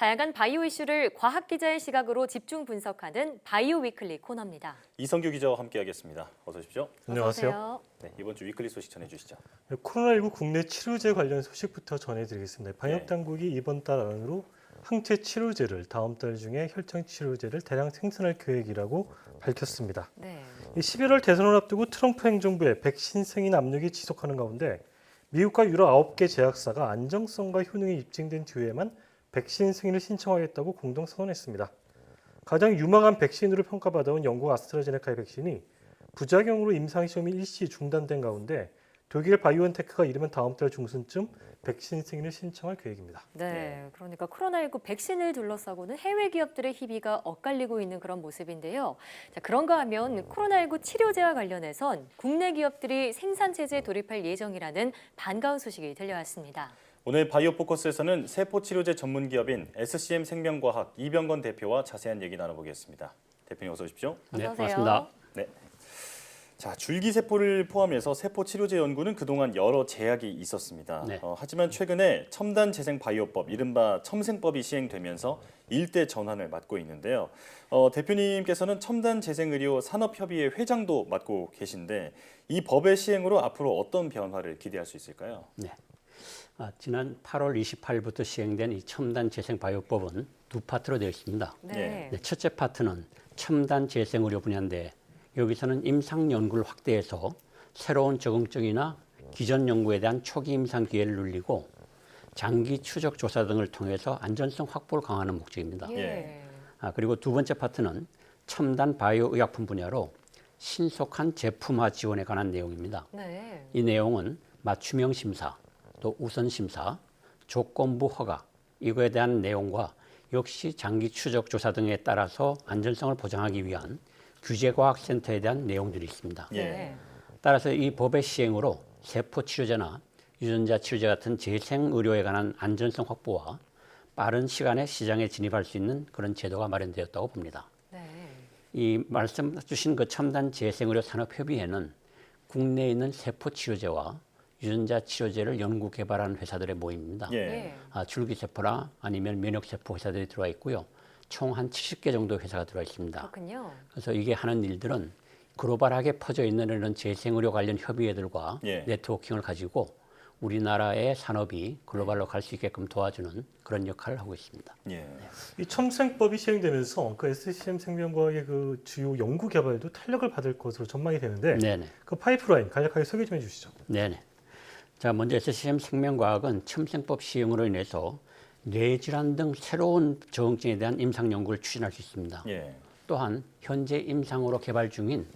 다양한 바이오 이슈를 과학 기자의 시각으로 집중 분석하는 바이오 위클리 코너입니다. 이성규 기자와 함께하겠습니다. 어서 오십시오. 안녕하세요. 네, 이번 주 위클리 소식 전해주시죠. 코로나19 국내 치료제 관련 소식부터 전해드리겠습니다. 방역당국이 이번 달 안으로 항체 치료제를 다음 달 중에 혈장 치료제를 대량 생산할 계획이라고 밝혔습니다. 네. 11월 대선을 앞두고 트럼프 행정부의 백신 승인 압력이 지속하는 가운데 미국과 유럽 9개 제약사가 안정성과 효능이 입증된 뒤에만 백신 승인을 신청하겠다고 공동 선언했습니다. 가장 유망한 백신으로 평가받아온 영국 아스트라제네카의 백신이 부작용으로 임상시험이 일시 중단된 가운데 독일 바이오엔테크가 이르면 다음 달 중순쯤 백신 승인을 신청할 계획입니다. 네, 그러니까 코로나19 백신을 둘러싸고는 해외 기업들의 희비가 엇갈리고 있는 그런 모습인데요. 자, 그런가 하면 코로나19 치료제와 관련해선 국내 기업들이 생산체제에 돌입할 예정이라는 반가운 소식이 들려왔습니다. 오늘 바이오 포커스에서는 세포치료제 전문 기업인 SCM 생명과학 이병건 대표와 자세한 얘기 나눠보겠습니다. 대표님 어서 오십시오. 어서 네, 오세요. 반갑습니다. 네. 자, 줄기세포를 포함해서 세포치료제 연구는 그동안 여러 제약이 있었습니다. 네. 하지만 최근에 첨단 재생 바이오법, 이른바 첨생법이 시행되면서 일대 전환을 맞고 있는데요. 대표님께서는 첨단 재생 의료 산업협의회 회장도 맡고 계신데 이 법의 시행으로 앞으로 어떤 변화를 기대할 수 있을까요? 네. 지난 8월 28일부터 시행된 이 첨단 재생 바이오법은 두 파트로 되어 있습니다. 네. 네, 첫째 파트는 첨단 재생 의료 분야인데 여기서는 임상 연구를 확대해서 새로운 적응증이나 기존 연구에 대한 초기 임상 기회를 늘리고 장기 추적 조사 등을 통해서 안전성 확보를 강화하는 목적입니다. 예. 그리고 두 번째 파트는 첨단 바이오 의약품 분야로 신속한 제품화 지원에 관한 내용입니다. 네. 이 내용은 맞춤형 심사, 또 우선 심사, 조건부 허가 이거에 대한 내용과 역시 장기 추적 조사 등에 따라서 안전성을 보장하기 위한 규제과학센터에 대한 내용들이 있습니다. 네. 따라서 이 법의 시행으로 세포 치료제나 유전자 치료제 같은 재생 의료에 관한 안전성 확보와 빠른 시간에 시장에 진입할 수 있는 그런 제도가 마련되었다고 봅니다. 네. 이 말씀 주신 그 첨단 재생 의료 산업협의회는 국내에 있는 세포 치료제와 유전자 치료제를 연구 개발하는 회사들의 모임입니다. 예. 줄기세포나 아니면 면역세포 회사들이 들어와 있고요. 총 한 70개 정도 회사가 들어와 있습니다. 그렇군요. 그래서 이게 하는 일들은 글로벌하게 퍼져 있는 이런 재생의료 관련 협의회들과 예. 네트워킹을 가지고 우리나라의 산업이 글로벌로 갈 수 있게끔 도와주는 그런 역할을 하고 있습니다. 예. 이 첨생법이 시행되면서 그 SCM 생명과학의 그 주요 연구 개발도 탄력을 받을 것으로 전망이 되는데 네네. 그 파이프라인 간략하게 소개 좀 해주시죠. 네네. 자, 먼저 SCM 생명과학은 첨생법 시행으로 인해서 뇌질환 등 새로운 적응증에 대한 임상 연구를 추진할 수 있습니다. 예. 또한 현재 임상으로 개발 중인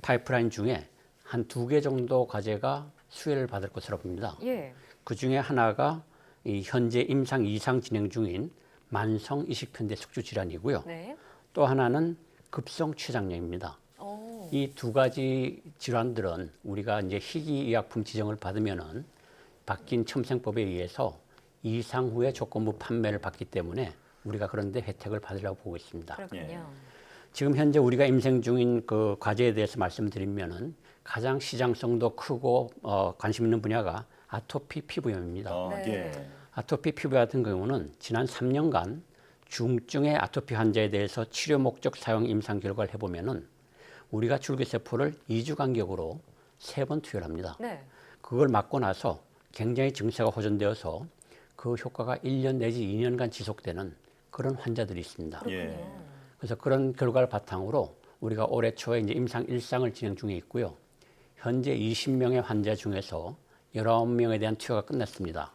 파이프라인 중에 한 2개 정도 과제가 수혜를 받을 것으로 봅니다. 예. 그 중에 하나가 이 현재 임상 이상 진행 중인 만성 이식편대 숙주 질환이고요. 네. 또 하나는 급성 췌장염입니다. 오. 이 두 가지 질환들은 우리가 이제 희귀의약품 지정을 받으면은 바뀐 첨생법에 의해서 이상 후에 조건부 판매를 받기 때문에 우리가 그런데 혜택을 받으려고 보고 있습니다. 그렇군요. 예. 지금 현재 우리가 임생 중인 그 과제에 대해서 말씀드리면은 가장 시장성도 크고 관심 있는 분야가 아토피 피부염입니다. 네. 예. 아토피 피부 같은 경우는 지난 3년간 중증의 아토피 환자에 대해서 치료 목적 사용 임상 결과를 해보면은 우리가 줄기세포를 2주 간격으로 3번 투여를 합니다. 네. 그걸 맞고 나서 굉장히 증세가 호전되어서 그 효과가 1년 내지 2년간 지속되는 그런 환자들이 있습니다. 예. 그래서 그런 결과를 바탕으로 우리가 올해 초에 이제 임상 1상을 진행 중에 있고요. 현재 20명의 환자 중에서 19명에 대한 투여가 끝났습니다.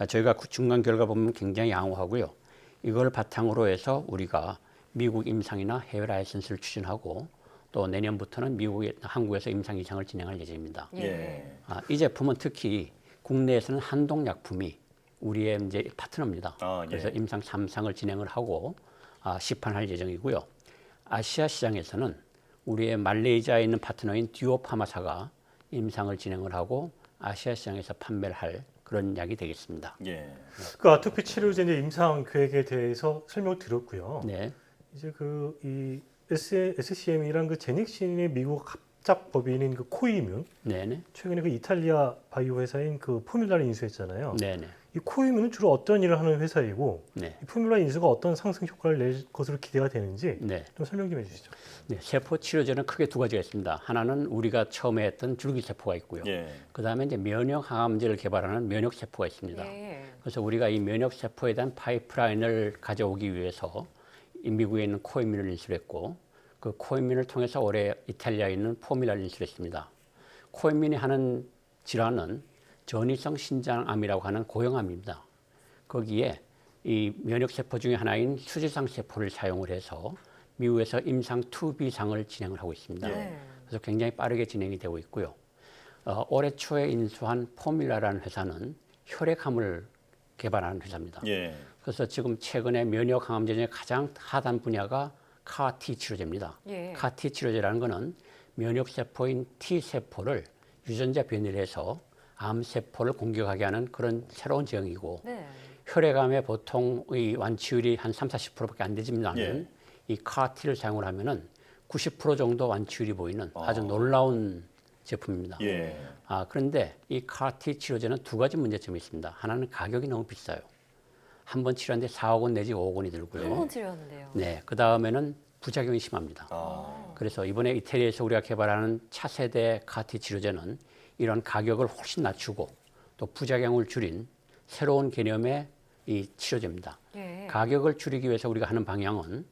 저희가 중간 결과 보면 굉장히 양호하고요. 이걸 바탕으로 해서 우리가 미국 임상이나 해외 라이선스를 추진하고 또 내년부터는 한국에서 임상 2상을 진행할 예정입니다. 예. 이 제품은 특히 국내에서는 한동약품이 우리의 이제 파트너입니다. 예. 그래서 임상 3상을 진행을 하고 시판할 예정이고요. 아시아 시장에서는 우리의 말레이시아에 있는 파트너인 듀오파마사가 임상을 진행을 하고 아시아 시장에서 판매를 할 그런 약이 되겠습니다. 예. 그 아토피 치료제 임상 계획에 대해서 설명을 드렸고요. 네, 이제 이 SCM이란 그 제닉신의 미국 합작 법인인 그 코이뮨 네네, 최근에 그 이탈리아 바이오 회사인 그 포뮬라를 인수했잖아요. 네네. 이 코유미는 주로 어떤 일을 하는 회사이고 네. 이 포뮬라 인수가 어떤 상승 효과를 낼 것으로 기대가 되는지 네. 좀 설명 좀 해주시죠. 네, 세포 치료제는 크게 두 가지가 있습니다. 하나는 우리가 처음에 했던 줄기세포가 있고요. 예. 그다음에 이제 면역 항암제를 개발하는 면역세포가 있습니다. 예. 그래서 우리가 이 면역세포에 대한 파이프라인을 가져오기 위해서 이 미국에 있는 코이민을 인수했고 그 코이민을 통해서 올해 이탈리아에 있는 포뮬라를 인수했습니다. 코이민이 하는 질환은 전이성 신장암이라고 하는 고형암입니다. 거기에 이 면역세포 중에 하나인 수지상 세포를 사용을 해서 미국에서 임상 2B상을 진행을 하고 있습니다. 네. 그래서 굉장히 빠르게 진행이 되고 있고요. 올해 초에 인수한 포뮬라라는 회사는 혈액암을 개발하는 회사입니다. 예. 그래서 지금 최근에 면역 항암제 중에 가장 핫한 분야가 CAR-T 치료제입니다. 예. CAR-T 치료제라는 것은 면역세포인 T세포를 유전자 변이를 해서 암세포를 공격하게 하는 그런 새로운 제형이고 네. 혈액암의 보통 이 완치율이 한 30~40%밖에 안 되지만은 예. 이 CAR-T를 사용을 하면은 90% 정도 완치율이 보이는 아주 놀라운 제품입니다. 예. 그런데 이 CAR-T 치료제는 두 가지 문제점이 있습니다. 하나는 가격이 너무 비싸요. 한 번 치료하는데 4억 원 내지 5억 원이 들고요. 한 번 치료하는데요. 네, 그 다음에는 부작용이 심합니다. 그래서 이번에 이태리에서 우리가 개발하는 차세대 CAR-T 치료제는 이런 가격을 훨씬 낮추고 또 부작용을 줄인 새로운 개념의 이 치료제입니다. 예. 가격을 줄이기 위해서 우리가 하는 방향은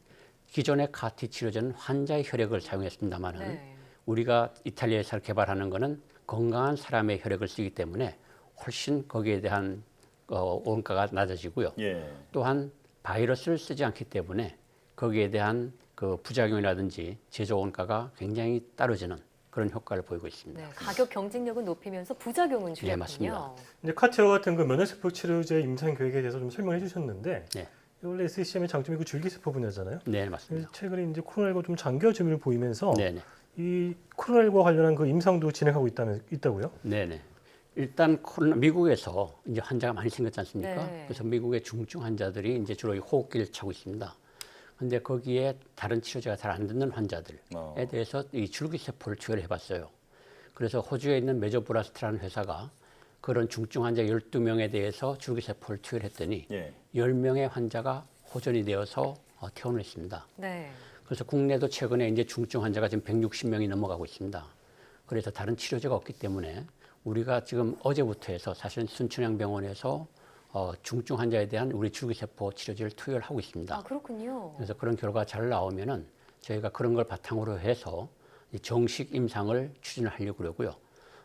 기존의 CAR-T 치료제는 환자의 혈액을 사용했습니다만은 네. 우리가 이탈리아에서 개발하는 것은 건강한 사람의 혈액을 쓰기 때문에 훨씬 거기에 대한 원가가 낮아지고요. 예. 또한 바이러스를 쓰지 않기 때문에 거기에 대한 그 부작용이라든지 제조 원가가 굉장히 떨어지는 그런 효과를 보이고 있습니다. 네. 가격 경쟁력은 높이면서 부작용은 줄였군요. 맞습니다. 이제 카티와 같은 그 면역세포 치료제 임상 계획에 대해서 좀 설명해 주셨는데 네. 원래 SCM의 장점이 그 줄기세포 분야잖아요. 네, 맞습니다. 최근에 이제 코로나19가 좀 장기화 증후를 보이면서 네, 네. 이 코로나19와 관련한 그 임상도 진행하고 있다고요? 네, 네. 일단 미국에서 이제 환자가 많이 생겼지 않습니까? 네. 그래서 미국의 중증 환자들이 이제 주로 이 호흡기를 차고 있습니다. 근데 거기에 다른 치료제가 잘 안 듣는 환자들에 대해서 이 줄기세포를 투여를 해봤어요. 그래서 호주에 있는 메조브라스트라는 회사가 그런 중증 환자 12명에 대해서 줄기세포를 투여를 했더니 예. 10명의 환자가 호전이 되어서 퇴원을 했습니다. 네. 그래서 국내도 최근에 이제 중증 환자가 지금 160명이 넘어가고 있습니다. 그래서 다른 치료제가 없기 때문에 우리가 지금 어제부터 해서 사실은 순천향병원에서 중증 환자에 대한 우리 줄기세포 치료제를 투여를 하고 있습니다. 그렇군요. 그래서 그런 결과가 잘 나오면은 저희가 그런 걸 바탕으로 해서 정식 임상을 추진을 하려고 그러고요.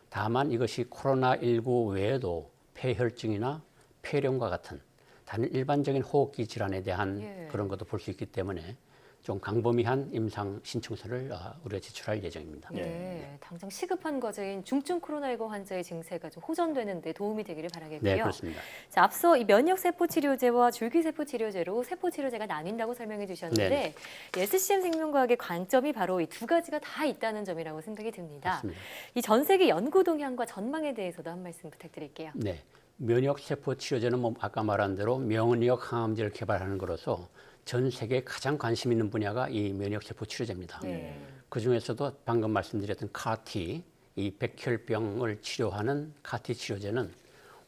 다만 이것이 코로나19 외에도 폐혈증이나 폐렴과 같은 다른 일반적인 호흡기 질환에 대한 그런 것도 볼 수 있기 때문에 좀 광범위한 임상 신청서를 우리가 제출할 예정입니다. 네, 당장 시급한 과제인 중증 코로나19 환자의 증세가 좀 호전되는 데 도움이 되기를 바라겠고요. 네, 그렇습니다. 자, 앞서 이 면역세포 치료제와 줄기세포 치료제로 세포 치료제가 나뉜다고 설명해 주셨는데 SCM 생명과학의 관점이 바로 이 두 가지가 다 있다는 점이라고 생각이 듭니다. 맞습니다. 이 전 세계 연구 동향과 전망에 대해서도 한 말씀 부탁드릴게요. 네, 면역세포 치료제는 뭐 아까 말한 대로 면역 항암제를 개발하는 거로서 전 세계에 가장 관심 있는 분야가 이 면역세포 치료제입니다. 네. 그 중에서도 방금 말씀드렸던 CAR-T, 이 백혈병을 치료하는 CAR-T 치료제는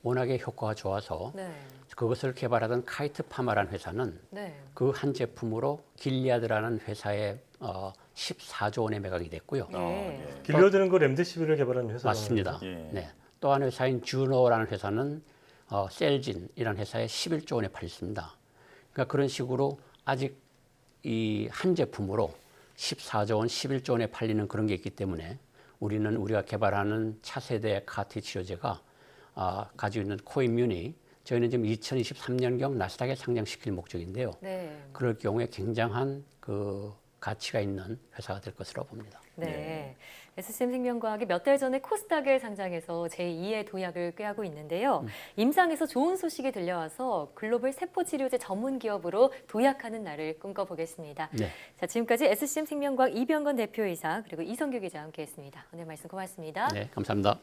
워낙에 효과가 좋아서 네. 그것을 개발하던 카이트 파마라는 회사는 네. 그 한 제품으로 길리아드라는 회사에 14조 원에 매각이 됐고요. 예. 길리아드는 그 렘데시비를 개발한 회사죠. 맞습니다. 예. 네. 또 한 회사인 주노라는 회사는 셀진이라는 회사에 11조 원에 팔렸습니다. 그러니까 그런 식으로 아직 이 한 제품으로 14조 원, 11조 원에 팔리는 그런 게 있기 때문에 우리가 개발하는 차세대 CAR-T 치료제가 가지고 있는 코임뮨이 저희는 지금 2023년경 나스닥에 상장시킬 목적인데요. 네. 그럴 경우에 굉장한 그 가치가 있는 회사가 될 것으로 봅니다. 네. SCM 생명과학이 몇 달 전에 코스닥에 상장해서 제2의 도약을 꾀하고 있는데요. 임상에서 좋은 소식이 들려와서 글로벌 세포치료제 전문 기업으로 도약하는 날을 꿈꿔보겠습니다. 네. 자, 지금까지 SCM 생명과학 이병건 대표이사 그리고 이성규 기자와 함께했습니다. 오늘 말씀 고맙습니다. 네, 감사합니다.